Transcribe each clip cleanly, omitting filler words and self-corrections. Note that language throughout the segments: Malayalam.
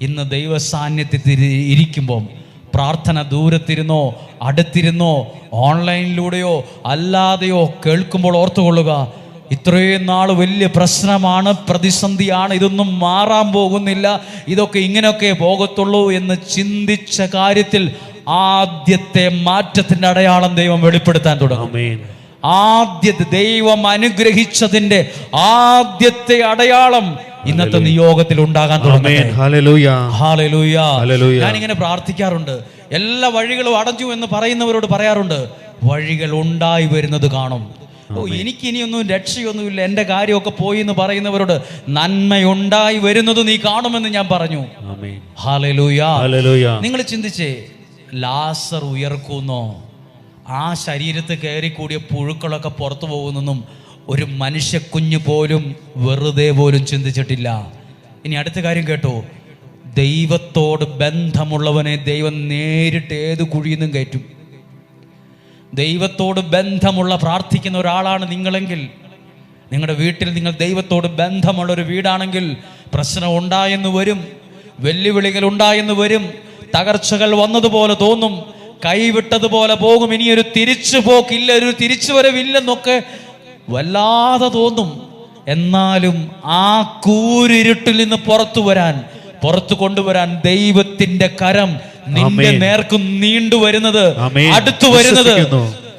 ഇന്ന് ദൈവ സാന്നിധ്യത്തിൽ ഇരിക്കുമ്പം പ്രാർത്ഥന ദൂരത്തിരുന്നോ അടുത്തിരുന്നോ ഓൺലൈനിലൂടെയോ അല്ലാതെയോ കേൾക്കുമ്പോൾ ഓർത്തുകൊള്ളുക, ഇത്രയും നാൾ വലിയ പ്രശ്നമാണ്, പ്രതിസന്ധിയാണ്, ഇതൊന്നും മാറാൻ പോകുന്നില്ല, ഇതൊക്കെ ഇങ്ങനെയൊക്കെ പോകത്തുള്ളൂ എന്ന് ചിന്തിച്ച കാര്യത്തിൽ ആദ്യത്തെ മാറ്റത്തിന്റെ അടയാളം ദൈവം വെളിപ്പെടുത്താൻ തുടങ്ങും. ആദ്യത്തെ ദൈവം അനുഗ്രഹിച്ചതിന്റെ ആദ്യത്തെ അടയാളം ഇന്നത്തെ നിയോഗത്തിൽ ഉണ്ടാകാൻ തുടങ്ങി. ഞാനിങ്ങനെ പ്രാർത്ഥിക്കാറുണ്ട്. എല്ലാ വഴികളും അടഞ്ഞു എന്ന് പറയുന്നവരോട് പറയാറുണ്ട്, വഴികൾ ഉണ്ടായി വരുന്നത് കാണും. എനിക്കിനിയൊന്നും രക്ഷയൊന്നുമില്ല, എൻ്റെ കാര്യമൊക്കെ പോയി എന്ന് പറയുന്നവരോട് നന്മയുണ്ടായി വരുന്നത് നീ കാണുമെന്ന് ഞാൻ പറഞ്ഞു. ഹല്ലേലൂയ. നിങ്ങൾ ചിന്തിച്ചേ, ലാസർ ഉയർക്കുന്നോ, ആ ശരീരത്തിൽ കയറിക്കൂടിയ പുഴുക്കളൊക്കെ പുറത്തു പോകുന്നൊന്നും ഒരു മനുഷ്യ കുഞ്ഞു പോലും വെറുതെ പോലും ചിന്തിച്ചിട്ടില്ല. ഇനി അടുത്ത കാര്യം കേട്ടോ, ദൈവത്തോട് ബന്ധമുള്ളവനെ ദൈവം നേരിട്ട് ഏത് കുഴിയിൽ നിന്നും കയറ്റും. ദൈവത്തോട് ബന്ധമുള്ള പ്രാർത്ഥിക്കുന്ന ഒരാളാണ് നിങ്ങളെങ്കിൽ, നിങ്ങളുടെ വീട്ടിൽ നിങ്ങൾ ദൈവത്തോട് ബന്ധമുള്ളൊരു വീടാണെങ്കിൽ പ്രശ്നം ഉണ്ടായെന്ന് വരും, വെല്ലുവിളികൾ ഉണ്ടായെന്ന് വരും, തകർച്ചകൾ വന്നതുപോലെ തോന്നും, കൈവിട്ടതുപോലെ പോകും, ഇനിയൊരു തിരിച്ചു പോക്കില്ല, ഒരു തിരിച്ചു വരവില്ലെന്നൊക്കെ വല്ലാതെ തോന്നും. എന്നാലും ആ കൂരിരുട്ടിൽ നിന്ന് പുറത്തു കൊണ്ടുവരാൻ ദൈവത്തിന്റെ കരം നിന്റെ നേർക്കും നീണ്ടുവരുന്നത്, അടുത്തു വരുന്നത്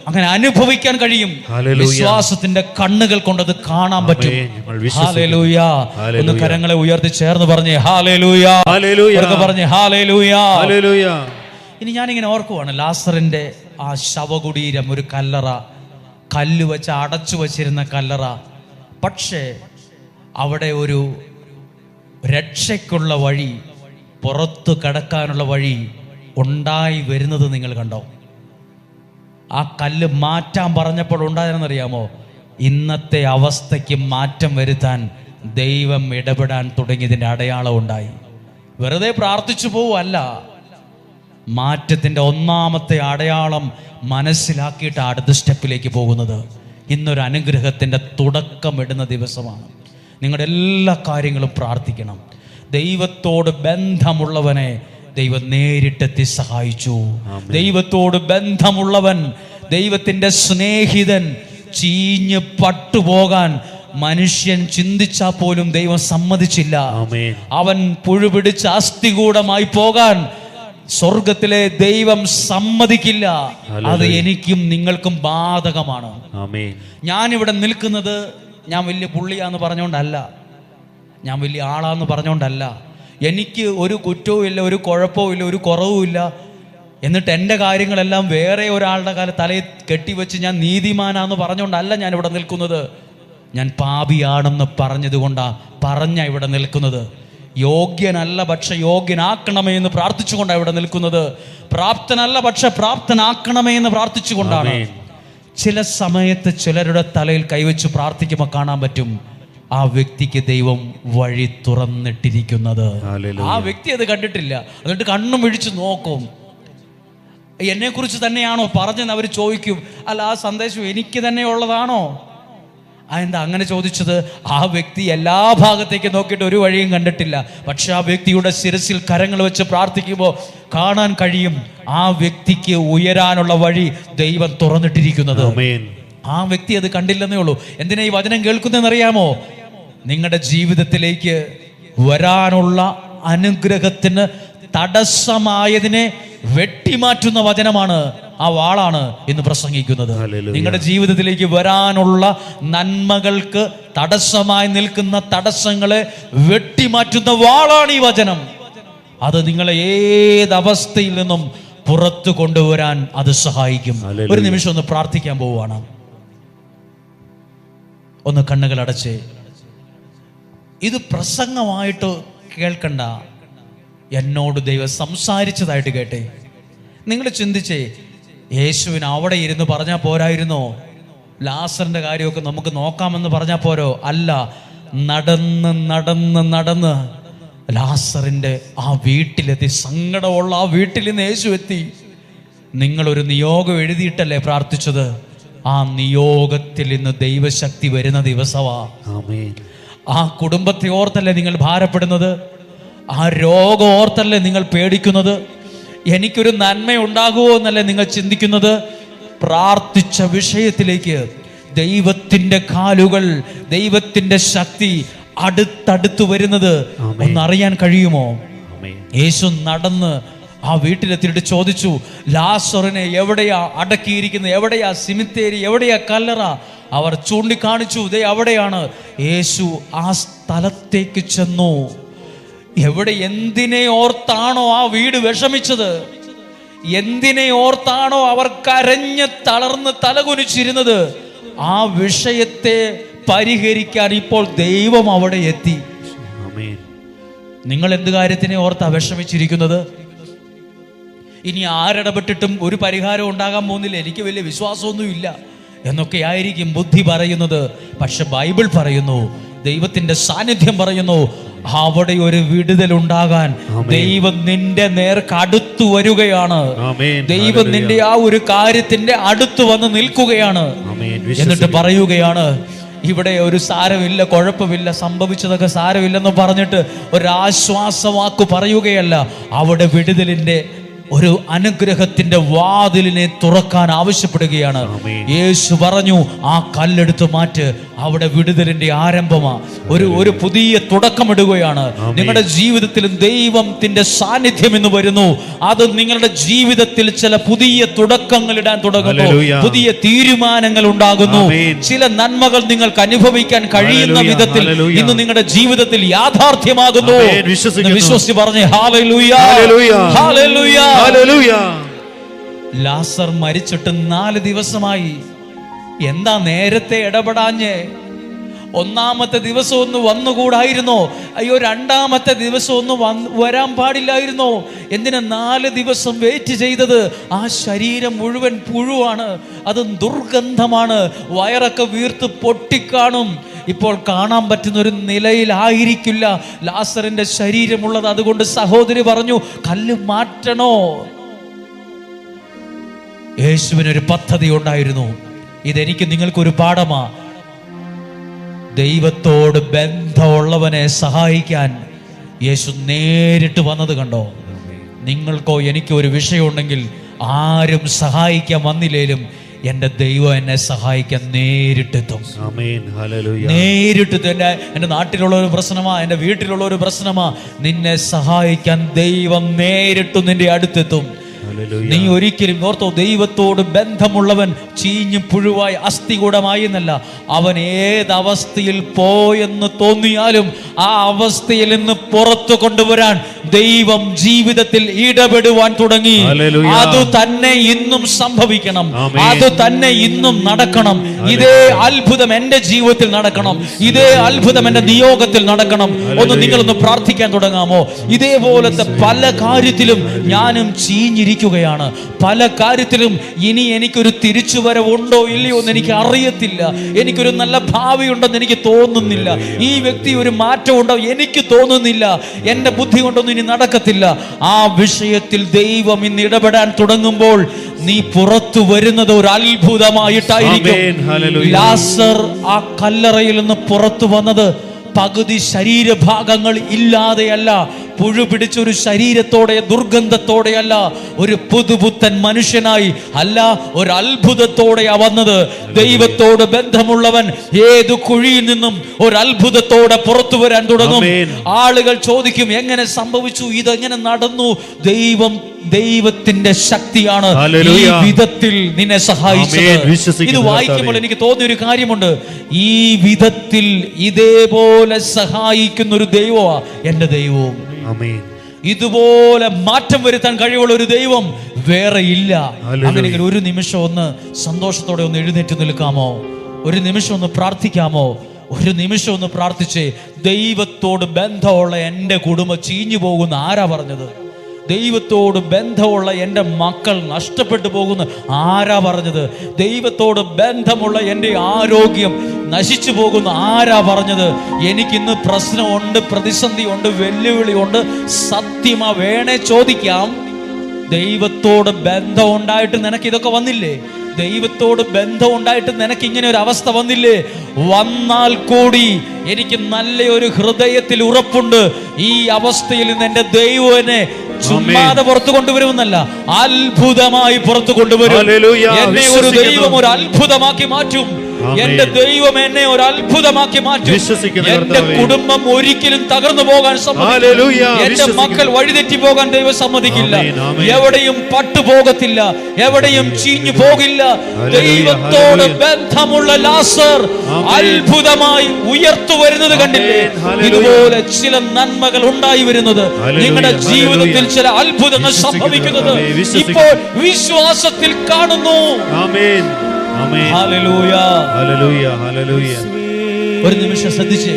അങ്ങനെ അനുഭവിക്കാൻ കഴിയും. വിശ്വാസത്തിന്റെ കണ്ണുകൾ കൊണ്ടത് കാണാൻ പറ്റും. ഹല്ലേലൂയ. ഒന്ന് കരങ്ങളെ ഉയർത്തി ചേർന്ന് പറഞ്ഞേ ഹല്ലേലൂയ, പറഞ്ഞേ ഹല്ലേലൂയ. ഇനി ഞാനിങ്ങനെ ഓർക്കുവാണ്, ലാസറിന്റെ ആ ശവകുടീരം ഒരു കല്ലറ, കല്ല് വെച്ച് അടച്ചു വച്ചിരുന്ന കല്ലറ. പക്ഷേ അവിടെ ഒരു രക്ഷയ്ക്കുള്ള വഴി, പുറത്തു കടക്കാനുള്ള വഴി ഉണ്ടായി വരുന്നത് നിങ്ങൾ കണ്ടോ? ആ കല്ല് മാറ്റാൻ പറഞ്ഞപ്പോൾ ഉണ്ടായിരുന്നറിയാമോ? ഇന്നത്തെ അവസ്ഥയ്ക്ക് മാറ്റം വരുത്താൻ ദൈവം ഇടപെടാൻ തുടങ്ങിയതിൻ്റെ അടയാളം ഉണ്ടായി. വെറുതെ പ്രാർത്ഥിച്ചു പോവല്ല, മാറ്റത്തിൻ്റെ ഒന്നാമത്തെ അടയാളം മനസ്സിലാക്കിയിട്ട് അടുത്ത സ്റ്റെപ്പിലേക്ക് പോകുന്നത്. ഇന്നൊരു അനുഗ്രഹത്തിൻ്റെ തുടക്കം ഇടുന്ന ദിവസമാണ്. നിങ്ങളുടെ എല്ലാ കാര്യങ്ങളും പ്രാർത്ഥിക്കണം. ദൈവത്തോട് ബന്ധമുള്ളവനെ ദൈവം നേരിട്ടെത്തി സഹായിച്ചു. ദൈവത്തോട് ബന്ധമുള്ളവൻ, ദൈവത്തിൻ്റെ സ്നേഹിതൻ ചീഞ്ഞ് പട്ടുപോകാൻ മനുഷ്യൻ ചിന്തിച്ചാൽ പോലും ദൈവം സമ്മതിച്ചില്ല. അവൻ പുഴുപിടിച്ച അസ്ഥികൂടമായി പോകാൻ സ്വർഗത്തിലെ ദൈവം സമ്മതിക്കില്ല. അത് എനിക്കും നിങ്ങൾക്കും ബാധകമാണ്. ഞാനിവിടെ നിൽക്കുന്നത് ഞാൻ വലിയ പുള്ളിയാന്ന് പറഞ്ഞുകൊണ്ടല്ല, ഞാൻ വലിയ ആളാന്ന് പറഞ്ഞുകൊണ്ടല്ല. എനിക്ക് ഒരു കുറ്റവും ഇല്ല, ഒരു കുഴപ്പവും ഇല്ല, ഒരു കുറവും ഇല്ല. എന്നിട്ട് എൻ്റെ കാര്യങ്ങളെല്ലാം വേറെ ഒരാളുടെ തലയിൽ കെട്ടിവെച്ച് ഞാൻ നീതിമാനാന്ന് പറഞ്ഞുകൊണ്ടല്ല ഞാൻ ഇവിടെ നിൽക്കുന്നത്. ഞാൻ പാപിയാണെന്ന് പറഞ്ഞ ഇവിടെ നിൽക്കുന്നത്. യോഗ്യനല്ല പക്ഷെ യോഗ്യനാക്കണമേ എന്ന് പ്രാർത്ഥിച്ചുകൊണ്ടാണ് ഇവിടെ നിൽക്കുന്നത്. പ്രാപ്തനല്ല പക്ഷെ പ്രാപ്തനാക്കണമേ എന്ന് പ്രാർത്ഥിച്ചുകൊണ്ടാണ്. ചില സമയത്ത് ചിലരുടെ തലയിൽ കൈവച്ച് പ്രാർത്ഥിക്കുമ്പോൾ കാണാൻ പറ്റും ആ വ്യക്തിക്ക് ദൈവം വഴി തുറന്നിട്ടിരിക്കുന്നത്. ആ വ്യക്തി അത് കണ്ടിട്ടില്ല. എന്നിട്ട് കണ്ണും വിഴിച്ച് നോക്കും, എന്നെക്കുറിച്ച് തന്നെയാണോ പറഞ്ഞെന്ന് അവർ ചോദിക്കും. അല്ല, ആ സന്ദേശം എനിക്ക് തന്നെ ഉള്ളതാണോ? എന്താ അങ്ങനെ ചോദിച്ചത്? ആ വ്യക്തി എല്ലാ ഭാഗത്തേക്ക് നോക്കിയിട്ട് ഒരു വഴിയും കണ്ടിട്ടില്ല. പക്ഷെ ആ വ്യക്തിയുടെ ശിരസിൽ കരങ്ങൾ വെച്ച് പ്രാർത്ഥിക്കുമ്പോൾ കാണാൻ കഴിയും ആ വ്യക്തിക്ക് ഉയരാനുള്ള വഴി ദൈവം തുറന്നിട്ടിരിക്കുന്നത്. ആ വ്യക്തി അത് കണ്ടില്ലെന്നേ ഉള്ളൂ. എന്തിനാ ഈ വചനം കേൾക്കുന്നതെന്നറിയാമോ? നിങ്ങളുടെ ജീവിതത്തിലേക്ക് വരാനുള്ള അനുഗ്രഹത്തിന് തടസ്സമായതിനെ വെട്ടിമാറ്റുന്ന വചനമാണ്, ആ വാളാണ് ഇന്ന് പ്രസംഗിക്കുന്നത്. നിങ്ങളുടെ ജീവിതത്തിലേക്ക് വരാനുള്ള നന്മകൾക്ക് തടസ്സമായി നിൽക്കുന്ന തടസ്സങ്ങളെ വെട്ടിമാറ്റുന്ന വാളാണ് ഈ വചനം. അത് നിങ്ങളെ ഏതവസ്ഥയിൽ നിന്നും പുറത്തു കൊണ്ടുവരാൻ അത് സഹായിക്കും. ഒരു നിമിഷം ഒന്ന് പ്രാർത്ഥിക്കാൻ പോവുകയാണ്. ഒന്ന് കണ്ണുകൾ അടച്ച്. ഇത് പ്രസംഗമായിട്ട് കേൾക്കണ്ട, എന്നോട് ദൈവം സംസാരിച്ചതായിട്ട് കേട്ടെ. നിങ്ങൾ ചിന്തിച്ചേ, യേശുവിന് അവിടെ ഇരുന്ന് പറഞ്ഞാൽ പോരായിരുന്നോ? ലാസറിന്റെ കാര്യമൊക്കെ നമുക്ക് നോക്കാമെന്ന് പറഞ്ഞാൽ പോരോ? അല്ല, നടന്ന് നടന്ന് നടന്ന് ലാസറിന്റെ ആ വീട്ടിലെത്തി. സങ്കടമുള്ള ആ വീട്ടിൽ നിന്ന് യേശു എത്തി. നിങ്ങളൊരു നിയോഗം എഴുതിയിട്ടല്ലേ പ്രാർത്ഥിച്ചത്? ആ നിയോഗത്തിൽ ഇന്ന് ദൈവശക്തി വരുന്ന ദിവസമാ. ആ കുടുംബത്തെ ഓർത്തല്ലേ നിങ്ങൾ ഭാരപ്പെടുന്നത്? ആ രോഗം ഓർത്തല്ലേ നിങ്ങൾ പേടിക്കുന്നത്? എനിക്കൊരു നന്മ ഉണ്ടാകുമോ എന്നല്ലേ നിങ്ങൾ ചിന്തിക്കുന്നത്? പ്രാർത്ഥിച്ച വിഷയത്തിലേക്ക് ദൈവത്തിൻ്റെ കാലുകൾ, ദൈവത്തിൻ്റെ ശക്തി അടുത്തടുത്ത് വരുന്നത് ഒന്നറിയാൻ കഴിയുമോ? യേശു നടന്ന് ആ വീട്ടിലെത്തിയിട്ട് ചോദിച്ചു, ലാസറിനെ എവിടെയാ അടക്കിയിരിക്കുന്നത്? എവിടെയാ സിമിത്തേരി? എവിടെയാ കല്ലറ? അവർ ചൂണ്ടിക്കാണിച്ചു, ദേ അവിടെയാണ്. യേശു ആ സ്ഥലത്തേക്ക് ചെന്നു. എവിടെ, എന്തിനെ ഓർത്താണോ ആ വീട് വിഷമിച്ചത്? എന്തിനെ ഓർത്താണോ അവർ കരഞ്ഞ് തളർന്ന് തലകുനിച്ചിരുന്നത്? ആ വിഷയത്തെ പരിഹരിക്കാൻ ഇപ്പോൾ ദൈവം അവിടെ എത്തി. നിങ്ങൾ എന്ത് കാര്യത്തിനെ ഓർത്താ വിഷമിച്ചിരിക്കുന്നത്? ഇനി ആരിടപെട്ടിട്ടും ഒരു പരിഹാരം ഉണ്ടാകാൻ പോകുന്നില്ല, എനിക്ക് വലിയ വിശ്വാസമൊന്നുമില്ല എന്നൊക്കെ ആയിരിക്കും ബുദ്ധി പറയുന്നത്. പക്ഷെ ബൈബിൾ പറയുന്നു, ദൈവത്തിന്റെ സാന്നിധ്യം പറയുന്നു, അവിടെ ഒരു വിടുതൽ ഉണ്ടാകാൻ ദൈവം നിന്റെ നേർക്ക് അടുത്തു വരികയാണ്. ദൈവം നിന്റെ ആ ഒരു കാര്യത്തിന്റെ അടുത്ത് വന്ന് നിൽക്കുകയാണ്. എന്നിട്ട് പറയുകയാണ്, ഇവിടെ ഒരു സാരമില്ല, കുഴപ്പമില്ല, സംഭവിച്ചതൊക്കെ സാരമില്ലെന്ന് പറഞ്ഞിട്ട് ഒരാശ്വാസവാക്ക് പറയുകയല്ല, അവിടെ വിടുതലിന്റെ ഒരു അനുഗ്രഹത്തിന്റെ വാതിലിനെ തുറക്കാൻ ആവശ്യപ്പെടുകയാണ്. യേശു പറഞ്ഞു, ആ കല്ലെടുത്ത് മാറ്റ്, അവിടെ വിടുതലിന്റെ ആരംഭമാ. ഒരു പുതിയ തുടക്കമിടുകയാണ്. നിങ്ങളുടെ ജീവിതത്തിലും ദൈവത്തിന്റെ സാന്നിധ്യം എന്ന് വരുന്നു. അത് നിങ്ങളുടെ ജീവിതത്തിൽ ചില പുതിയ തുടക്കങ്ങൾ ഇടാൻ തുടങ്ങുന്നു, പുതിയ തീരുമാനങ്ങൾ ഉണ്ടാകുന്നു. ചില നന്മകൾ നിങ്ങൾക്ക് അനുഭവിക്കാൻ കഴിയുന്ന വിധത്തിൽ ഇന്ന് നിങ്ങളുടെ ജീവിതത്തിൽ യാഥാർത്ഥ്യമാകുന്നു. വിശ്വസിച്ച് പറഞ്ഞേ ഹല്ലേലൂയ, ഹല്ലേലൂയ. ലാസർ മരിച്ചിട്ട് 4 ദിവസമായി. എന്താ നേരത്തെ ഇടപെടാഞ്ഞേ? ഒന്നാമത്തെ ദിവസം ഒന്ന് വന്നുകൂടായിരുന്നോ? അയ്യോ, രണ്ടാമത്തെ ദിവസം ഒന്ന് വരാൻ പാടില്ലായിരുന്നോ? എന്തിനാ 4 ദിവസം വെയിറ്റ് ചെയ്തത്? ആ ശരീരം മുഴുവൻ പുഴുവാണ്, അത് ദുർഗന്ധമാണ്, വയറൊക്കെ വീർത്ത് പൊട്ടിക്കാണും. ഇപ്പോൾ കാണാൻ പറ്റുന്ന ഒരു നിലയിലായിരിക്കില്ല ലാസറിന്റെ ശരീരമുള്ളത്. അതുകൊണ്ട് സഹോദരി പറഞ്ഞു, കല്ല് മാറ്റണോ? യേശുവിനൊരു പദ്ധതി ഉണ്ടായിരുന്നു. ഇതെനിക്ക് നിങ്ങൾക്കൊരു പാഠമാ. ദൈവത്തോട് ബന്ധമുള്ളവനെ സഹായിക്കാൻ യേശു നേരിട്ട് വന്നത് കണ്ടോ? നിങ്ങൾക്കോ എനിക്കോ ഒരു വിഷയമുണ്ടെങ്കിൽ ആരും സഹായിക്കാൻ വന്നില്ലേലും എൻ്റെ ദൈവം എന്നെ സഹായിക്കാൻ നേരിട്ടെത്തും. നേരിട്ടെത്തും. എൻ്റെ നാട്ടിലുള്ള ഒരു പ്രശ്നമാ, എൻ്റെ വീട്ടിലുള്ള ഒരു പ്രശ്നമാ, നിന്നെ സഹായിക്കാൻ ദൈവം നേരിട്ട് നിന്റെ അടുത്തെത്തും. നീ ഒരിക്കലും ഓർത്തോ, ദൈവത്തോട് ബന്ധമുള്ളവൻ ചീഞ്ഞു പുഴുവായി അസ്ഥികൂടമായി എന്നല്ല. അവൻ ഏതവസ്ഥയിൽ പോയെന്ന് തോന്നിയാലും ആ അവസ്ഥയിൽ നിന്ന് പുറത്തു കൊണ്ടുവരാൻ ദൈവം ജീവിതത്തിൽ ഇടപെടുവാൻ തുടങ്ങി. അത് തന്നെ ഇന്നും സംഭവിക്കണം, അത് തന്നെ ഇന്നും നടക്കണം. ഇതേ അത്ഭുതം എൻ്റെ ജീവിതത്തിൽ നടക്കണം, ഇതേ അത്ഭുതം എൻ്റെ നിയോഗത്തിൽ നടക്കണം. നിങ്ങളൊന്ന് പ്രാർത്ഥിക്കാൻ തുടങ്ങാമോ? ഇതേപോലത്തെ പല കാര്യത്തിലും ഞാനും ചീഞ്ഞിരിക്കുകയാണ്. പല കാര്യത്തിലും ഇനി എനിക്കൊരു തിരിച്ചുവരവുണ്ടോ ഇല്ലയോ എന്ന് എനിക്ക് അറിയത്തില്ല. എനിക്കൊരു നല്ല ഭാവി ഉണ്ടെന്ന് എനിക്ക് തോന്നുന്നില്ല. ഈ വ്യക്തി ഒരു മാറ്റം ഉണ്ടോ എനിക്ക് തോന്നുന്നില്ല. എൻ്റെ ബുദ്ധി കൊണ്ടൊന്നും ഇനി നടക്കത്തില്ല. ആ വിഷയത്തിൽ ദൈവം ഇന്ന് ഇടപെടാൻ തുടങ്ങുമ്പോൾ നീ പുറത്തു വരുന്നത് ഒരു അത്ഭുതമായിട്ടായിരിക്കും. ലാസർ ആ കല്ലറയിൽ നിന്ന് പുറത്തു വന്നത് പകുതി ശരീരഭാഗങ്ങൾ ഇല്ലാതെയല്ല, പുഴു പിടിച്ചൊരു ശരീരത്തോടെ ദുർഗന്ധത്തോടെയല്ല, ഒരു പുതുപുത്തൻ മനുഷ്യനായി അല്ല, ഒരു അത്ഭുതത്തോടെയാ വന്നത്. ദൈവത്തോട് ബന്ധമുള്ളവൻ ഏതു കുഴിയിൽ നിന്നും ഒരു അത്ഭുതത്തോടെ പുറത്തു വരാൻ തുടങ്ങും. ആളുകൾ ചോദിക്കും, എങ്ങനെ സംഭവിച്ചു, ഇതെങ്ങനെ നടന്നു? ദൈവത്തിന്റെ ശക്തിയാണ് ഈ വിധത്തിൽ നിന്നെ സഹായിച്ചത്. ഇത് വായിക്കുമ്പോൾ എനിക്ക് തോന്നിയ ഒരു കാര്യമുണ്ട്. ഈ വിധത്തിൽ ഇതേപോലെ സഹായിക്കുന്ന ഒരു ദൈവമാ എൻ്റെ ദൈവവും. ഇതുപോലെ മാറ്റം വരുത്താൻ കഴിവുള്ള ഒരു ദൈവം വേറെ ഇല്ല. അങ്ങനെയെങ്കിൽ ഒരു നിമിഷം ഒന്ന് സന്തോഷത്തോടെ ഒന്ന് എഴുന്നേറ്റ് നിൽക്കാമോ? ഒരു നിമിഷം ഒന്ന് പ്രാർത്ഥിക്കാമോ? ഒരു നിമിഷം ഒന്ന് പ്രാർത്ഥിച്ചേ. ദൈവത്തോട് ബന്ധമുള്ള എൻ്റെ കുടുംബം ചീഞ്ഞു പോകുന്ന ആരാ പറഞ്ഞത്? ദൈവത്തോട് ബന്ധമുള്ള എൻ്റെ മക്കൾ നഷ്ടപ്പെട്ടു പോകുന്ന ആരാ പറഞ്ഞത്? ദൈവത്തോട് ബന്ധമുള്ള എൻ്റെ ആരോഗ്യം നശിച്ചു പോകുന്ന ആരാ പറഞ്ഞത്? എനിക്കിന്ന് പ്രശ്നമുണ്ട്, പ്രതിസന്ധിയുണ്ട്, വെല്ലുവിളിയുണ്ട്. സത്യമാ, വേണേ ചോദിക്കാം, ദൈവത്തോട് ബന്ധം ഉണ്ടായിട്ട് നിനക്ക് ഇതൊക്കെ വന്നില്ലേ? ദൈവത്തോട് ബന്ധം ഉണ്ടായിട്ട് നിനക്ക് ഇങ്ങനെ ഒരു അവസ്ഥ വന്നില്ലേ? വന്നാൽ കൂടി എനിക്ക് നല്ലൊരു ഹൃദയത്തിൽ ഉറപ്പുണ്ട്, ഈ അവസ്ഥയിൽ നിന്ന് എന്റെ ദൈവം എന്നെ ചുമ്മാതെ പുറത്തു കൊണ്ടുവരുമെന്നല്ല, അത്ഭുതമായി പുറത്തു കൊണ്ടുവരും. എന്നെ ഒരു ദൈവം ഒരു അത്ഭുതമാക്കി മാറ്റും. എന്റെ ദൈവം എന്നെ ഒരു അത്ഭുതമാക്കി മാറ്റും. എന്റെ കുടുംബം ഒരിക്കലും തകർന്നു പോകാൻ സമ്മതിക്കില്ല. എന്റെ മക്കൾ വഴിതെറ്റി പോകാൻ ദൈവം സമ്മതിക്കില്ല. എവിടെയും പട്ടുപോകത്തില്ല, എവിടെയും ചീഞ്ഞു പോകില്ല. ദൈവത്തോട് ബന്ധമുള്ള ലാസർ അത്ഭുതമായി ഉയർത്തു വരുന്നത് കണ്ടില്ലേ? ഇതുപോലെ ചില നന്മകൾ ഉണ്ടായി വരുന്നത്, നിങ്ങളുടെ ജീവിതത്തിൽ ചില അത്ഭുതങ്ങൾ സംഭവിക്കുന്നത് ഇപ്പോൾ വിശ്വാസത്തിൽ കാണുന്നു. ഒരു നിമിഷം ശ്രദ്ധിച്ച്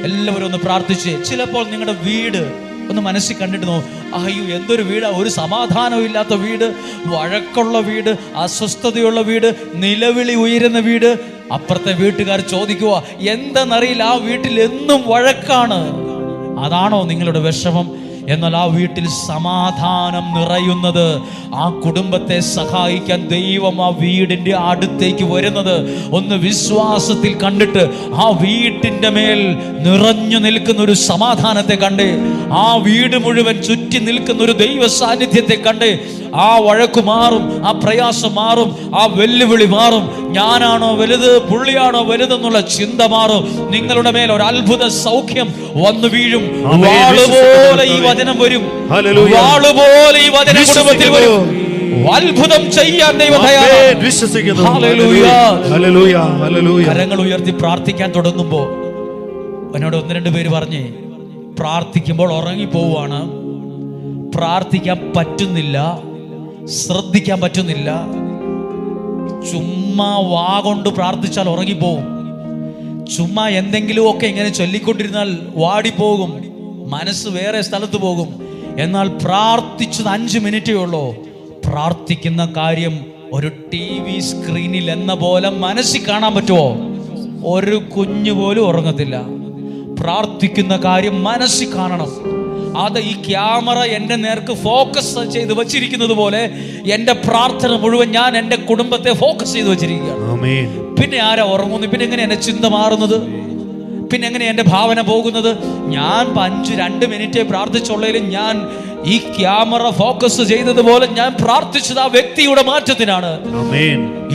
എല്ലാവരും ഒന്ന് പ്രാർത്ഥിച്ച്. ചിലപ്പോൾ നിങ്ങളുടെ വീട് ഒന്ന് മനസ്സിൽ കണ്ടിട്ട് അയ്യോ എന്തൊരു വീടാ, ഒരു സമാധാനവും ഇല്ലാത്ത വീട്, വഴക്കുള്ള വീട്, അസ്വസ്ഥതയുള്ള വീട്, നിലവിളി ഉയരുന്ന വീട്. അപ്പുറത്തെ വീട്ടുകാർ ചോദിക്കുക എന്താണെന്നറിയില്ല, ആ വീട്ടിൽ എന്നും വഴക്കാണ്. അതാണോ നിങ്ങളുടെ വിഷമം? എന്നാൽ ആ വീട്ടിൽ സമാധാനം നിറയുന്നത്, ആ കുടുംബത്തെ സഹായിക്കാൻ ദൈവം ആ വീടിന്റെ അടുത്തേക്ക് വരുന്നത് ഒന്ന് വിശ്വാസത്തിൽ കണ്ടിട്ട്, ആ വീട്ടിന്റെ മേൽ നിറഞ്ഞു നിൽക്കുന്ന ഒരു സമാധാനത്തെ കണ്ട്, ആ വീട് മുഴുവൻ ചുറ്റി നിൽക്കുന്ന ഒരു ദൈവ സാന്നിധ്യത്തെ കണ്ട്, ആ വഴക്ക് മാറും, ആ പ്രയാസം മാറും, ആ വെല്ലുവിളി മാറും. ഞാനാണോ വലുത്, പുള്ളിയാണോ വലുതെന്നുള്ള ചിന്ത മാറും. നിങ്ങളുടെ മേൽ ഒരു അത്ഭുത സൗഖ്യം വന്നു വീഴും. വാളുപോലെ ഈ വചനം വരും, വാളുപോലെ ഈ വചനം കുടുംബത്തിൽ വരും. അത്ഭുതം ചെയ്യാൻ ദൈവം തയ്യാറാണ്. കരങ്ങൾ ഉയർത്തി പ്രാർത്ഥിക്കാൻ തുടങ്ങുമ്പോ എന്നോട് ഒന്ന് രണ്ട് പേര് പറഞ്ഞേ, പ്രാർത്ഥിക്കുമ്പോൾ ഉറങ്ങിപ്പോവാണ്, പ്രാർത്ഥിക്കാൻ പറ്റുന്നില്ല, ശ്രദ്ധിക്കാൻ പറ്റുന്നില്ല, ചുമ്മാ വാ കൊണ്ട് പ്രാർത്ഥിച്ചാൽ ഉറങ്ങിപ്പോകും, ചുമ്മാ എന്തെങ്കിലുമൊക്കെ ഇങ്ങനെ ചൊല്ലിക്കൊണ്ടിരുന്നാൽ വാടിപ്പോകും, മനസ്സ് വേറെ സ്ഥലത്ത് പോകും. എന്നാൽ പ്രാർത്ഥിച്ചത് 5 മിനിറ്റേ ഉള്ളൂ. പ്രാർത്ഥിക്കുന്ന കാര്യം ഒരു TV സ്ക്രീനിൽ എന്ന പോലെ മനസ്സിൽ കാണാൻ പറ്റുമോ? ഒരു കുഞ്ഞു പോലും ഉറങ്ങത്തില്ല. പ്രാർത്ഥിക്കുന്ന കാര്യം മനസ്സിൽ കാണണം. അത് ഈ ക്യാമറ എൻ്റെ നേർക്ക് ഫോക്കസ് ചെയ്ത് വച്ചിരിക്കുന്നത് പോലെ എൻ്റെ പ്രാർത്ഥന മുഴുവൻ ഞാൻ എൻ്റെ കുടുംബത്തെ ഫോക്കസ് ചെയ്ത് വെച്ചിരിക്കുകയാണ്. പിന്നെ ആരാ ഉറങ്ങുന്നു? പിന്നെ എങ്ങനെ എൻ്റെ ചിന്ത മാറുന്നത്? പിന്നെ എങ്ങനെ എൻ്റെ ഭാവന പോകുന്നത്? ഞാൻ 2 മിനിറ്റേ പ്രാർത്ഥിച്ചുള്ളതിലും ഞാൻ ഈ ക്യാമറ ഫോക്കസ് ചെയ്തതുപോലെ ഞാൻ പ്രാർത്ഥിച്ചത് ആ വ്യക്തിയുടെ മാറ്റത്തിനാണ്.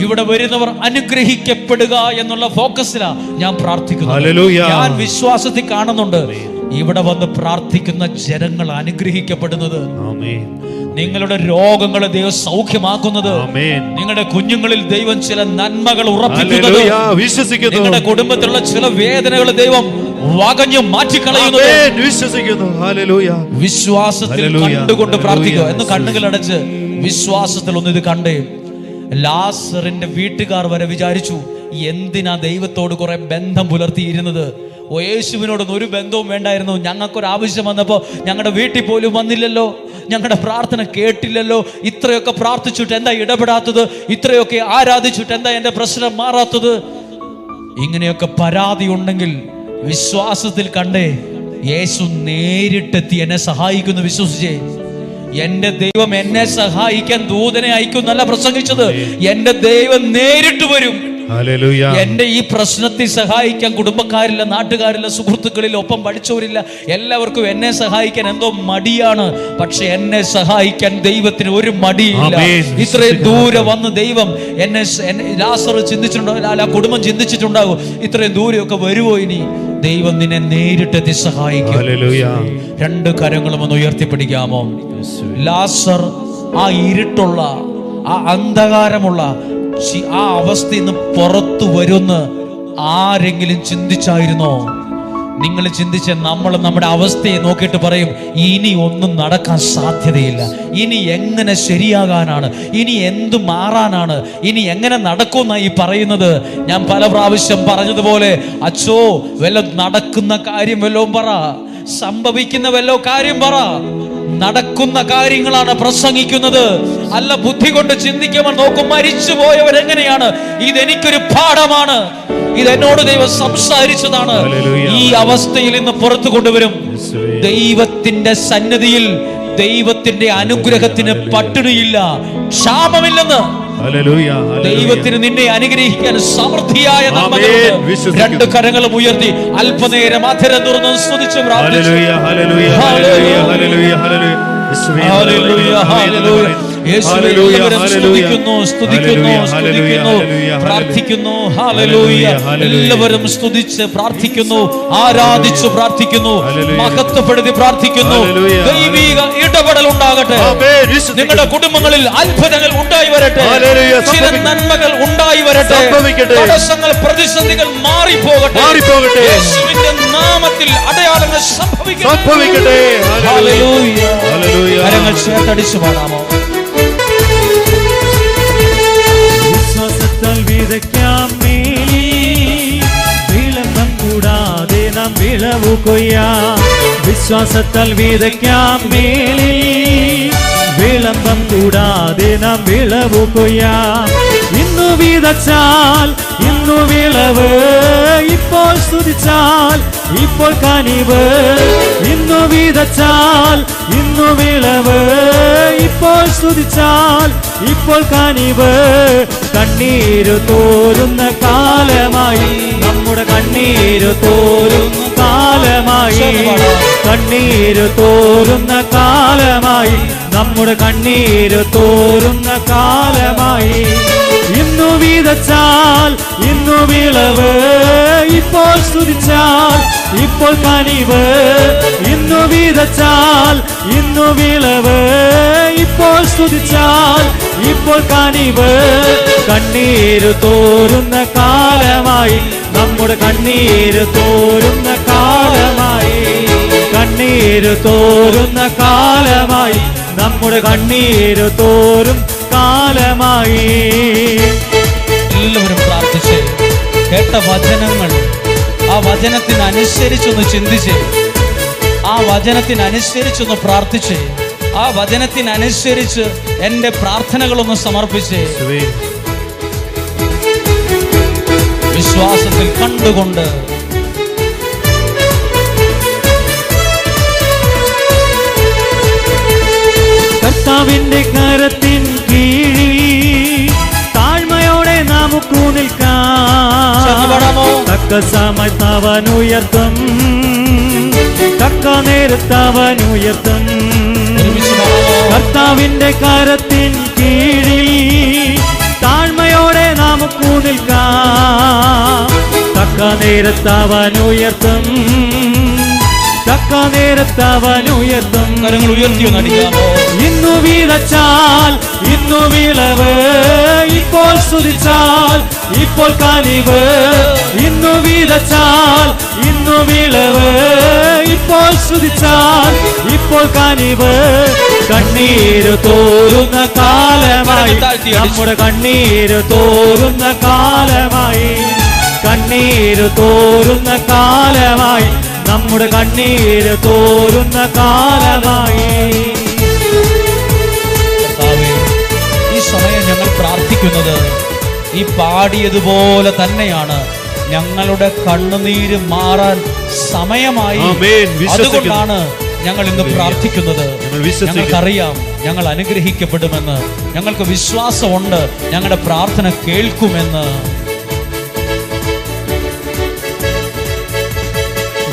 ഇവിടെ വരുന്നവർ അനുഗ്രഹിക്കപ്പെടുക എന്നുള്ള ഫോക്കസിലാണ് ഞാൻ പ്രാർത്ഥിക്കുന്നത്. ഞാൻ വിശ്വാസത്തിൽ കാണുന്നുണ്ട് ഇവിടെ വന്ന് പ്രാർത്ഥിക്കുന്ന ജനങ്ങൾ അനുഗ്രഹിക്കപ്പെടുന്നത്, നിങ്ങളുടെ രോഗങ്ങളെ ദൈവം സൗഖ്യമാക്കുന്നത്, നിങ്ങളുടെ കുഞ്ഞുങ്ങളിൽ ദൈവം ചില നന്മകൾ ഉറപ്പിക്കുന്നത്, നിങ്ങളുടെ കുടുംബത്തിലുള്ള ചില വേദനകൾ ദൈവം വകഞ്ഞു മാറ്റിക്കളയുന്നത്. വിശ്വാസത്തിൽ കണ്ടുകൊണ്ട് പ്രാർത്ഥിക്കുക എന്ന് കണ്ണുകളടച്ച് വിശ്വാസത്തിൽ ഒന്ന് ഇത് കണ്ടേ. ലാസറിന്റെ വീട്ടുകാർ വരെ വിചാരിച്ചു എന്തിനാ ദൈവത്തോട് കുറെ ബന്ധം പുലർത്തിയിരുന്നത്? യേശുവിനോടൊന്നും ഒരു ബന്ധവും വേണ്ടായിരുന്നു. ഞങ്ങൾക്കൊരാവശ്യം വന്നപ്പോൾ ഞങ്ങളുടെ വീട്ടിൽ പോലും വന്നില്ലല്ലോ, ഞങ്ങളുടെ പ്രാർത്ഥന കേട്ടില്ലല്ലോ, ഇത്രയൊക്കെ പ്രാർത്ഥിച്ചിട്ട് എന്താ ഇടപെടാത്തത്, ഇത്രയൊക്കെ ആരാധിച്ചിട്ട് എന്താ എൻ്റെ പ്രശ്നം മാറാത്തത്? ഇങ്ങനെയൊക്കെ പരാതി ഉണ്ടെങ്കിൽ വിശ്വാസത്തിൽ കണ്ടേ, യേശു നേരിട്ടെത്തി എന്നെ സഹായിക്കുന്നു. വിശ്വസിച്ചേ, എന്റെ ദൈവം എന്നെ സഹായിക്കാൻ ദൂതനെ അയക്കുന്നല്ല പ്രസംഗിച്ചത്, എന്റെ ദൈവം നേരിട്ട് വരും. എന്റെ ഈ പ്രശ്നത്തിൽ സഹായിക്കാൻ കുടുംബക്കാരില്ല, നാട്ടുകാരില്ല, സുഹൃത്തുക്കളില്ല, ഒപ്പം പഠിച്ചവരില്ല, എല്ലാവർക്കും എന്നെ സഹായിക്കാൻ എന്തോ മടിയാണ്. പക്ഷെ എന്നെ സഹായിക്കാൻ ദൈവത്തിന് ഒരു മടിയില്ല. ഇത്രയും ദൂരെ വന്ന് ദൈവം എന്നെ ലാസർ ചിന്തിച്ചിട്ടുണ്ടാവും, ആ കുടുംബം ചിന്തിച്ചിട്ടുണ്ടാകും, ഇത്രയും ദൂരെയൊക്കെ വരുവോ ഇനി? ദൈവം നിന്നെ നേരിട്ടെത്തി സഹായിക്കും. 2 കരങ്ങളും ഒന്ന് ഉയർത്തിപ്പിടിക്കാമോ? ലാസർ ആ ഇരുട്ടുള്ള, ആ അന്ധകാരമുള്ള ആ അവസ്ഥയിൽ നിന്ന് പുറത്തു വരുമെന്ന് ആരെങ്കിലും ചിന്തിച്ചായിരുന്നോ? നിങ്ങൾ ചിന്തിച്ച നമ്മൾ നമ്മുടെ അവസ്ഥയെ നോക്കിയിട്ട് പറയും ഇനി ഒന്നും നടക്കാൻ സാധ്യതയില്ല, ഇനി എങ്ങനെ ശരിയാകാനാണ്, ഇനി എന്തു മാറാനാണ്, ഇനി എങ്ങനെ നടക്കുമെന്നാണ് ഈ പറയുന്നത്. ഞാൻ പല പ്രാവശ്യം പറഞ്ഞതുപോലെ, അച്ചോ വല്ല നടക്കുന്ന കാര്യം വല്ലതും പറ, സംഭവിക്കുന്ന വല്ലോ കാര്യം പറ. നടക്കുന്ന കാര്യങ്ങളാണ് പ്രസംഗിക്കുന്നത്, അല്ല ബുദ്ധി കൊണ്ട് ചിന്തിക്കുമ്പോൾ നോക്കും മരിച്ചു പോയവരെങ്ങനെയാണ്. ഇതെനിക്കൊരു പാഠമാണ്, ഇതെന്നോട് ദൈവം സംസാരിച്ചതാണ്. ഈ അവസ്ഥയിൽ നിന്ന് പുറത്തു കൊണ്ടുവരും. ദൈവത്തിന്റെ സന്നിധിയിൽ ദൈവത്തിന്റെ അനുഗ്രഹത്തിന് പട്ടിണിയില്ല, ക്ഷാമമില്ലെന്ന് ദൈവത്തിന് നിന്നെ അനുഗ്രഹിക്കാൻ സമൃദ്ധിയായ നന്മകളുണ്ട്. രണ്ട് കരങ്ങളും ഉയർത്തി അല്പനേരം അധരം തുറന്ന് സ്തുതിച്ച് പ്രാർത്ഥിച്ചു. പ്രാർത്ഥിക്കുന്നു. ഹല്ലേലൂയ. എല്ലാവരും സ്തുതിച്ച് പ്രാർത്ഥിക്കുന്നു, ആരാധിച്ചു പ്രാർത്ഥിക്കുന്നു, മഹത്വപ്പെടുത്തി പ്രാർത്ഥിക്കുന്നു. ദൈവിക ഇടപെടൽ ഉണ്ടാകട്ടെ. നിങ്ങളുടെ കുടുംബങ്ങളിൽ അത്ഭുതങ്ങൾ ഉണ്ടായി വരട്ടെ. ചില നന്മകൾ ഉണ്ടായി വരട്ടെ. തടസ്സങ്ങൾ, പ്രതിസന്ധികൾ മാറിപ്പോകട്ടെ. യേശുവിന്റെ നാമത്തിൽ അടയാളങ്ങൾ സംഭവിക്കട്ടെ. ഹല്ലേലൂയ. കരങ്ങൾ ചേർത്തടിച്ചു പാടാമോ? വിശ്വാസത്താൽ വിതയ്ക്കാം മേലിൽ, വിളംബം കൂടാതെ നാം വിളവു കൊയ്യാം. വിശ്വാസത്താൽ വിതയ്ക്കാം മേലിൽ, വിളംബം കൂടാതെ നാം വിളവു കൊയ്യാം. ഇന്നു വിതച്ചാൽ ഇന്നു വിളവ്, ഇപ്പോൾ സ്തുതിച്ചാൽ ഇപ്പോൾ കനിവ്. ഇന്നു വിതച്ചാൽ ഇന്നു വിളവ്, ഇപ്പോൾ സ്തുതിച്ചാൽ ഇപ്പോൾ കനിവ്. കണ്ണീര് തോരുന്ന കാലമായി, നമ്മുടെ കണ്ണീര് തോരുന്ന കാലമായി. കണ്ണീര് തോരുന്ന കാലമായി, നമ്മുടെ കണ്ണീര് തോരുന്ന കാലമായി. ഇന്നു വിതച്ചാൽ ഇന്നു വിളവ്, ഇപ്പോൾ സ്തുതിച്ചാൽ ഇപ്പോൾ കനിവ്. ഇന്നു വിതച്ചാൽ ഇന്നു വിളവ്, ഇപ്പോൾ സ്തുതിച്ചാൽ ഇപ്പോൾ കനിവ്. കണ്ണീര് തോരുന്ന കാലമായി, നമ്മുടെ കണ്ണീര് തോരുന്ന കാലമായി. കണ്ണീര് തോരുന്ന കാലമായി, നമ്മുടെ കണ്ണീര് തോരും കാലമായി. എല്ലാവരും പ്രാർത്ഥിച്ച് കേട്ട വചനങ്ങൾ ആ വചനത്തിനനുസരിച്ചൊന്ന് ചിന്തിച്ച്, ആ വചനത്തിനനുസരിച്ചൊന്ന് പ്രാർത്ഥിച്ച്, ആ വചനത്തിനനുസരിച്ച് എൻ്റെ പ്രാർത്ഥനകളൊന്ന് സമർപ്പിച്ച് വിശ്വാസത്തിൽ കണ്ടുകൊണ്ട് കർത്താവിന്റെ കരത്തിൻ കീഴിൽ താഴ്മയോടെ നമുക്ക് നിൽക്കാം. തക്ക സമയത്ത് അവൻ ഉയർത്തും, തക്ക നേരത്ത് അവൻ ഉയർത്തും. കർത്താവിന്റെ കരത്തിൻ കീഴിൽ താഴ്മയോടെ നമുക്ക് നിൽക്കാം. തക്ക നേരത്ത് അവൻ ഉയർത്തും, തക്ക നേരത്ത് അവൻ ഉയർത്തും. കരങ്ങൾ ഉയർത്തിയോ നടിക്കാമോ? ഇന്നു വിതച്ചാൽ ഇന്നു വിളവ്, ഇപ്പോൾ സ്തുതിച്ചാൽ ഇപ്പോൾ കനിവ്. ഇന്നു വിതച്ചാൽ ഇന്നു വിളവ്, ഇപ്പോൾ സ്തുതിച്ചാൽ ഇപ്പോൾ കനിവ്. കണ്ണീര് തോരുന്ന കാലമായി, നമ്മുടെ കണ്ണീര് തോരുന്ന കാലമായി. കണ്ണീര് തോരുന്ന കാലമായി, നമ്മുടെ കണ്ണീര് തോരുന്ന കാലമായി. ഈ സമയം ഞങ്ങൾ പ്രാർത്ഥിക്കുന്നത് ഈ പാടിയതുപോലെ തന്നെയാണ്. ഞങ്ങളുടെ കണ്ണുനീര് മാറാൻ സമയമായി. അതുകൊണ്ടാണ് ഞങ്ങൾ ഇന്ന് പ്രാർത്ഥിക്കുന്നത്. ഞങ്ങൾക്കറിയാം ഞങ്ങൾ അനുഗ്രഹിക്കപ്പെടുമെന്ന്, ഞങ്ങൾക്ക് വിശ്വാസമുണ്ട് ഞങ്ങളുടെ പ്രാർത്ഥന കേൾക്കുമെന്ന്.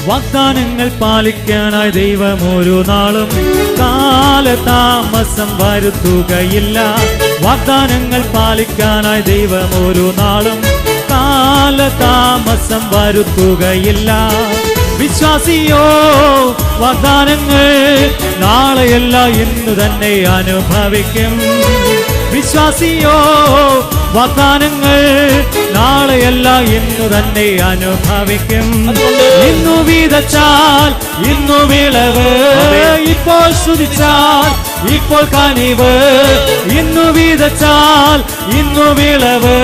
വാഗ്ദാനങ്ങൾ പാലിക്കാനായി ദൈവം ഒരു നാളും കാലതാമസം വരുത്തുകയില്ല. വാഗ്ദാനങ്ങൾ പാലിക്കാനായി ദൈവം ഒരു നാളും കാലതാമസം വരുത്തുകയില്ല. വിശ്വാസിയോ വാഗ്ദാനങ്ങൾ നാളെയല്ല ഇന്ന് തന്നെ അനുഭവിക്കും. വിശ്വാസിയോ വാഗ്ദാനങ്ങൾ നാളെയല്ല ഇന്നു തന്നെ അനുഭവിക്കും. ഇന്നു വിതച്ചാൽ ഇന്നു വിളവ്, ഇപ്പോൾ സ്തുതിച്ചാൽ ഇപ്പോൾ കനിവ്. ഇന്നു വിതച്ചാൽ ഇന്നു വിളവ്,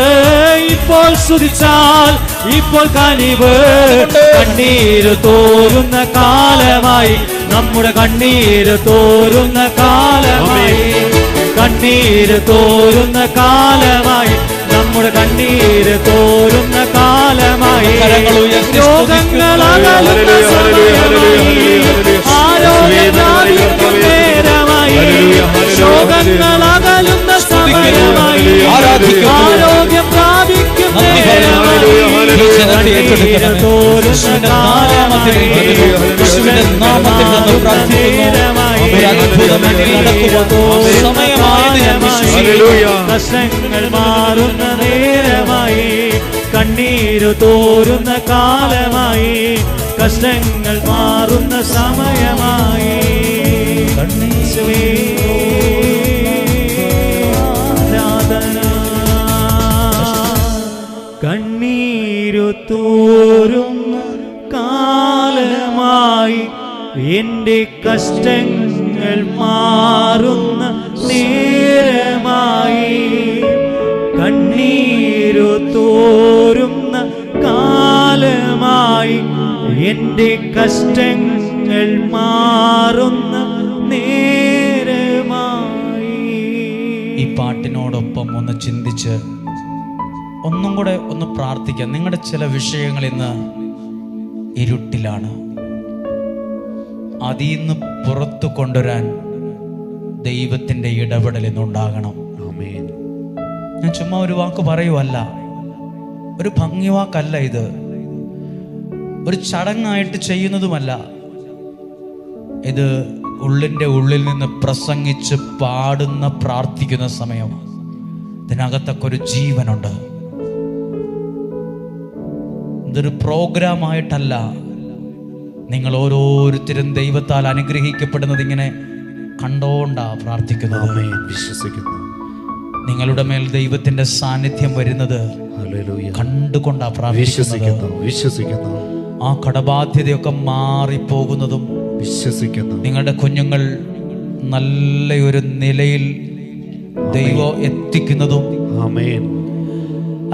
ഇപ്പോൾ സ്തുതിച്ചാൽ ഇപ്പോൾ കനിവ്. കണ്ണീര് തോരുന്ന കാലമായി, നമ്മുടെ കണ്ണീര് തോരുന്ന കാലമായി. കണ്ണീര് തോരുന്ന കാലമായി, നമ്മുടെ കണ്ണീര് തോരുന്ന കാലമായി. രോഗങ്ങൾ അകലുന്ന സമയമായി, ആരോഗ്യം നേരമായി. രോഗങ്ങൾ അകലുന്ന സമയമായി, ഏറ്റെടുക്കണമേ. യേശുവിന്റെ നാമത്തിലേക്ക് യേശുവിന്റെ നാമത്തിൽ നിന്ന് പ്രാർത്ഥിക്കുന്നു. ഒരു അത്ഭുതം എന്നിൽ നടക്കുവാൻ സമയമായി ഞാൻ വിശ്വസിക്കുന്നു. പ്രശ്നങ്ങൾ മാറുന്ന നേരമായി, കണ്ണീരു തോരുന്ന കാലമായി, കഷ്ടങ്ങൾ മാറുന്ന സമയമായി. കണ്ണീരു തോരുന്ന കാലമായി, എൻ്റെ കഷ്ടങ്ങൾ മാറുന്ന നേരമായി. കണ്ണീരു തോരുന്ന കാലമായി, എൻ്റെ കഷ്ടങ്ങൾ മാറുന്ന നേരമായി. ഈ പാട്ടിനോടൊപ്പം ഒന്ന് ചിന്തിച്ച് ഒന്നും കൂടെ ഒന്ന് പ്രാർത്ഥിക്കാം. നിങ്ങളുടെ ചില വിഷയങ്ങൾ ഇന്ന് ഇരുട്ടിലാണ്. അതിൽ നിന്ന് പുറത്തു കൊണ്ടുവരാൻ ദൈവത്തിൻ്റെ ഇടപെടൽ ഇന്നുണ്ടാകണം. ഞാൻ ചുമ്മാ ഒരു വാക്ക് പറയുവല്ല, ഒരു ഭംഗി വാക്കല്ല ഇത്, ഒരു ചടങ്ങായിട്ട് ചെയ്യുന്നതുമല്ല. ഇത് ഉള്ളിൻ്റെ ഉള്ളിൽ നിന്ന് പ്രസംഗിച്ച് പാടുന്ന പ്രാർത്ഥിക്കുന്ന സമയം. ഇതിനകത്തൊക്കെ ഒരു ജീവനുണ്ട്. ഇതൊരു പ്രോഗ്രാമായിട്ടല്ല. നിങ്ങൾ ഓരോരുത്തരും ദൈവത്താൽ അനുഗ്രഹിക്കപ്പെടുന്നത് ഇങ്ങനെ കണ്ടോണ്ടാ പ്രാർത്ഥിക്കുന്നത്. വിശ്വസിക്കുന്നു. നിങ്ങളുടെ മേൽ ദൈവത്തിന്റെ സാന്നിധ്യം വരുന്നത് കണ്ടുകൊണ്ടാ പ്രാർത്ഥിക്കുന്നത്. വിശ്വസിക്കുന്നു. ആ കടബാധ്യതയൊക്കെ മാറിപ്പോകുന്നതും വിശ്വസിക്കുന്നു. നിങ്ങളുടെ കുഞ്ഞുങ്ങൾ നല്ലൊരു നിലയിൽ ദൈവം എത്തിക്കുന്നതും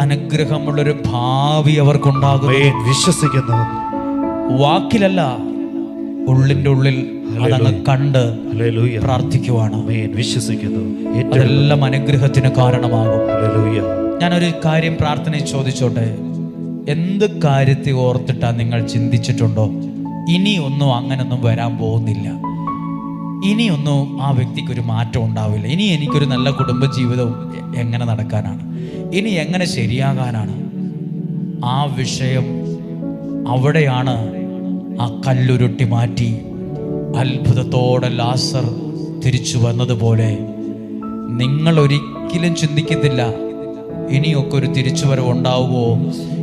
അനുഗ്രഹമുള്ളൊരു ഭാവി അവർക്കുണ്ടാകും. വിശ്വസിക്കുന്നു. വാക്കിലല്ല, ഉള്ളിൻ്റെ ഉള്ളിൽ അതങ്ങ് കണ്ട് പ്രാർത്ഥിക്കുവാണ്. വിശ്വസിക്കുന്നു. അതെല്ലാം അനുഗ്രഹത്തിന് കാരണമാകും. ഞാനൊരു കാര്യം പ്രാർത്ഥനയിൽ ചോദിച്ചോട്ടെ. എന്ത് കാര്യത്തെ ഓർത്തിട്ടാ നിങ്ങൾ ചിന്തിച്ചിട്ടുണ്ടോ ഇനിയൊന്നും അങ്ങനൊന്നും വരാൻ പോകുന്നില്ല, ഇനിയൊന്നും ആ വ്യക്തിക്കൊരു മാറ്റം ഉണ്ടാവില്ല, ഇനി എനിക്കൊരു നല്ല കുടുംബജീവിതവും എങ്ങനെ നടക്കാനാണ്, ഇനി എങ്ങനെ ശരിയാകാനാണ്? ആ വിഷയം അവിടെയാണ് ആ കല്ലുരുട്ടി മാറ്റി അത്ഭുതത്തോടെ ലാസർ തിരിച്ചു വന്നതുപോലെ നിങ്ങൾ ഒരിക്കലും ചിന്തിക്കത്തില്ല ഇനിയൊക്കെ ഒരു തിരിച്ചുവരവ് ഉണ്ടാവുമോ,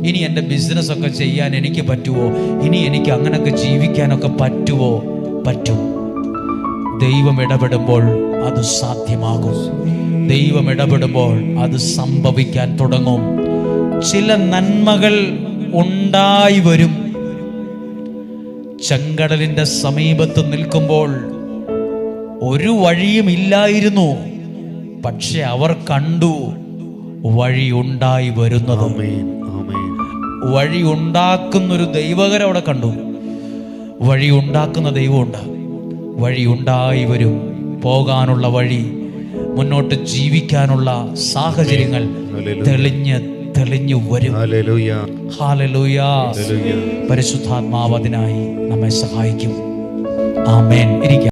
ഇനി എൻ്റെ ബിസിനസ്സൊക്കെ ചെയ്യാൻ എനിക്ക് പറ്റുമോ, ഇനി എനിക്ക് അങ്ങനെയൊക്കെ ജീവിക്കാനൊക്കെ പറ്റുമോ? പറ്റും. ദൈവം ഇടപെടുമ്പോൾ അത് സാധ്യമാകും. ദൈവം ഇടപെടുമ്പോൾ അത് സംഭവിക്കാൻ തുടങ്ങും. ചില നന്മകൾ ഉണ്ടായി വരും. ചെങ്കടലിന്റെ സമീപത്ത് നിൽക്കുമ്പോൾ ഒരു വഴിയും ഇല്ലായിരുന്നു, പക്ഷെ അവർ കണ്ടു വഴി ഉണ്ടായി വരുന്നത്. വഴി ഉണ്ടാക്കുന്നൊരു ദൈവകരം അവിടെ കണ്ടു. വഴി ഉണ്ടാക്കുന്ന ദൈവമുണ്ട്. വഴി ഉണ്ടായി വരും. പോകാനുള്ള വഴി, മുന്നോട്ട് ജീവിക്കാനുള്ള സാഹചര്യങ്ങൾ തെളിഞ്ഞു വരും. ഹല്ലേലൂയ. പരിശുദ്ധാത്മാവ് അതിനായി നമ്മെ സഹായിക്കും. ആമേൻ. ഇരിക്കാം.